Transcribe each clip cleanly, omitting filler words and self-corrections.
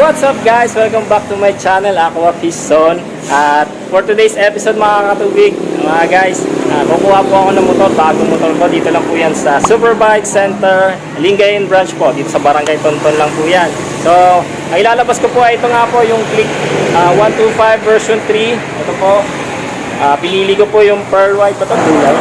What's up guys? Welcome back to my channel, Aqua Piston. At for today's episode mga katubig, mga guys, kukuha po ako ng motor, bagong motor ko. Dito lang po yan sa Superbike Center, Lingayen Branch po. Dito sa Barangay Tonton lang po yan. So, ang ilalabas ko po ay ito nga po yung Click 125 version 3. Ito po, pinili ko po yung pearl white pa ito, kulay.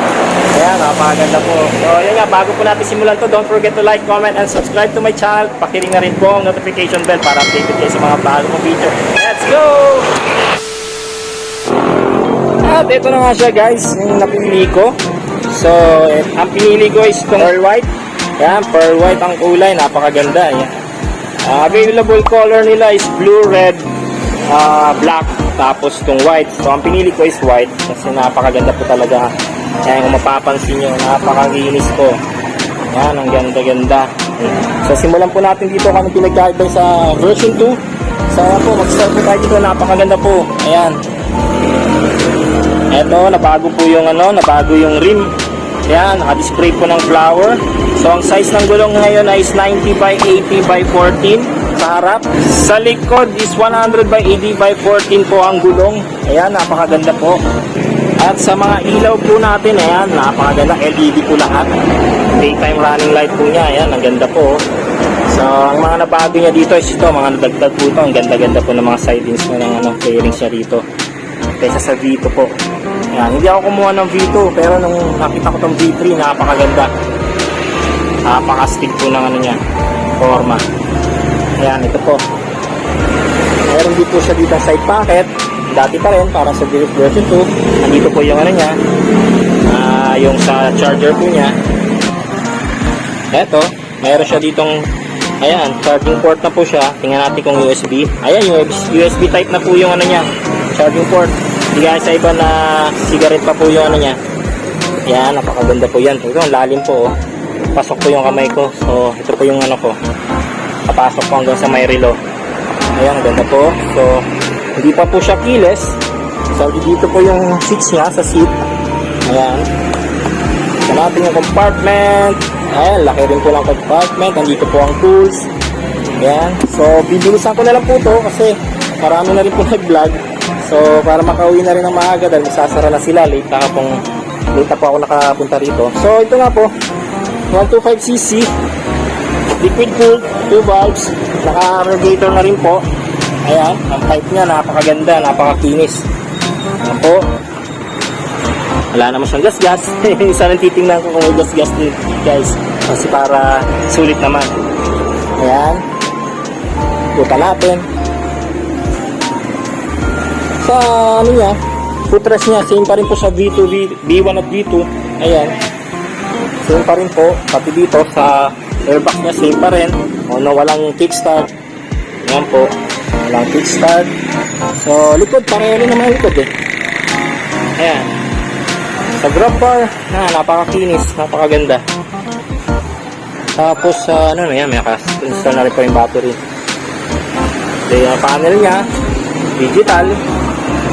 Ayan, napakaganda po. So, yun nga, bago po natin simulan to, don't forget to like, comment, and subscribe to my channel. Pakiring na rin po ang notification bell para updated kayo sa mga bagong video. Let's go! At ito na nga siya guys, yung napili ko. So, ang pinili ko is itong pearl white. Ayan, pearl white ang kulay, napakaganda. Ayan. Available color nila is blue, red, black, tapos itong white. So, ang pinili ko is white kasi napakaganda po talaga. Kaya kung mapapansin nyo, napakaginis po. Yan, ang ganda-ganda. So, simulan po natin dito kung pinagkaibay sa version 2. So, po, mag-start po tayo dito. Napakaganda po. Ayan. Eto, nabago po yung nabago yung rim. Ayan, naka-display po ng flower. So, ang size ng gulong ngayon is 90 by 80 by 14 sa harap. Sa likod is 100 by 80 by 14 po ang gulong. Ayan, napakaganda po. At sa mga ilaw po natin, ayan, napakaganda, LED po lahat. Daytime running light po niya, ayan, ang ganda po. So, ang mga nabago niya dito is ito, mga nadagdag po ito. Ang ganda-ganda po ng mga sidings mo ng fairings niya dito. Kaysa sa V2 po. Ayan, hindi ako kumuha ng V2, pero nung nakita ko itong V3, napakaganda. Napaka-stick po ng niya, forma. Ayan, ito po. Meron din po siya dito side pocket. Dati pa rin, para sa version 2. Nandito po yung niya, yung sa charger po niya. Eto, mayroon siya ditong, ayan, charging port na po siya. Tingnan natin kung USB. Ayan, yung USB type na po yung niya, charging port. Hindi gaya sa iba na cigarette pa po yung niya. Ayan, napakaganda po yan. Ito, ang lalim po. Pasok po yung kamay ko. So, ito po yung ko. Papasok po hanggang sa may relo. Ayan, ganda po. So, hindi pa po siya keyless. So, dito po yung seats niya sa seat. Ayan. So, natin yung compartment. Ayan, laki rin po lang compartment. Nandito po ang tools. Ayan. So, bibilisan ko na lang po ito kasi marami na rin po nag-vlog. So, para makauwi na rin ng maaga dahil masasara na sila. Late na po ako nakapunta rito. So, ito nga po. 125cc. Liquid cooled. 2 valves. Naka-radiator na rin po. Ayan, ang pipe niya, napakaganda, napakakinis. Ayan po. Wala naman siyang gas-gas. Isa lang titingnan ko kung may gas-gas din, guys. Kasi para sulit naman. Ayan. Puta natin. Sa niya, footrest niya, same pa rin po sa V2, V1 at V2. Ayan. Same pa rin po. Pati dito sa airbag niya, same pa rin. Walang kickstart. Ayan po. Walang kickstart. So, likod, pareho rin naman likod eh. Ayan. Sa grab bar, napakakinis, napakaganda. Tapos, yan, may naka-install na rin po yung battery. So, yung panel niya, digital.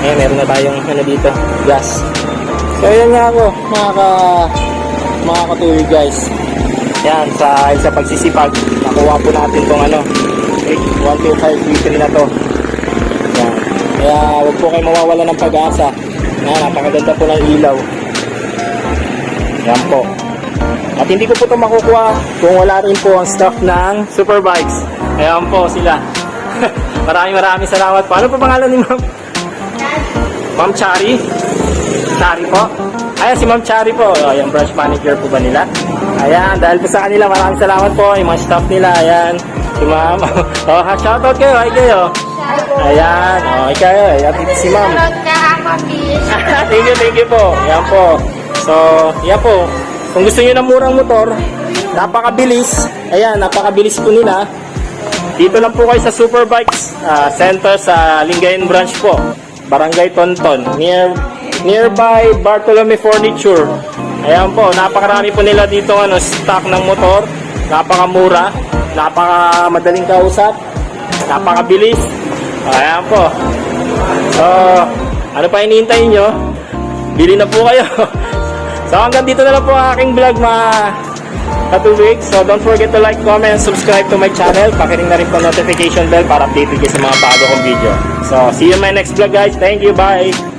Ayan, meron na tayong dito, gas. So, ayan nga ako, mga katuloy guys. Ayan, sa pagsisipag, nakuha po natin itong 125 V3 na to. Yan. Kaya huwag po kayo mawawala ng pag-asa. Napakaganda po ng ilaw. Yan po. At hindi ko po ito makukuha kung wala rin po ang staff ng Superbikes. Ayan po sila. Maraming salamat po. Ano po pangalan ni Ma'am? Ma'am Chari? Chari po? Ayan si Ma'am Chari po. Yung branch manager po ba nila? Ayan, dahil po sa kanila maraming salamat po. Yung mga staff nila, ayan. Si Ma'am. Shoutout kayo. Hi kayo. Ayan. Ikayo. Ayan, si Ma'am. Thank you po. Ayan po. So, ayan po. Kung gusto nyo ng murang motor, napakabilis. Ayan, napakabilis po nila. Dito lang po kayo sa Superbikes Center sa Lingayen Branch po. Barangay Tonton. Nearby Bartolome Furniture. Ayan po. Napakarami po nila dito stock ng motor. Napakamura. Napaka-madaling kausap, napakabilis. Ayan po. So, ano pa hinihintay nyo? Bili na po kayo. So, hanggang dito na lang po ang aking vlog, katubig. So don't forget to like, comment, and subscribe to my channel. Pakiring na rin po notification bell para updated kayo sa mga bago kong video. So see you in my next vlog guys. Thank you. Bye.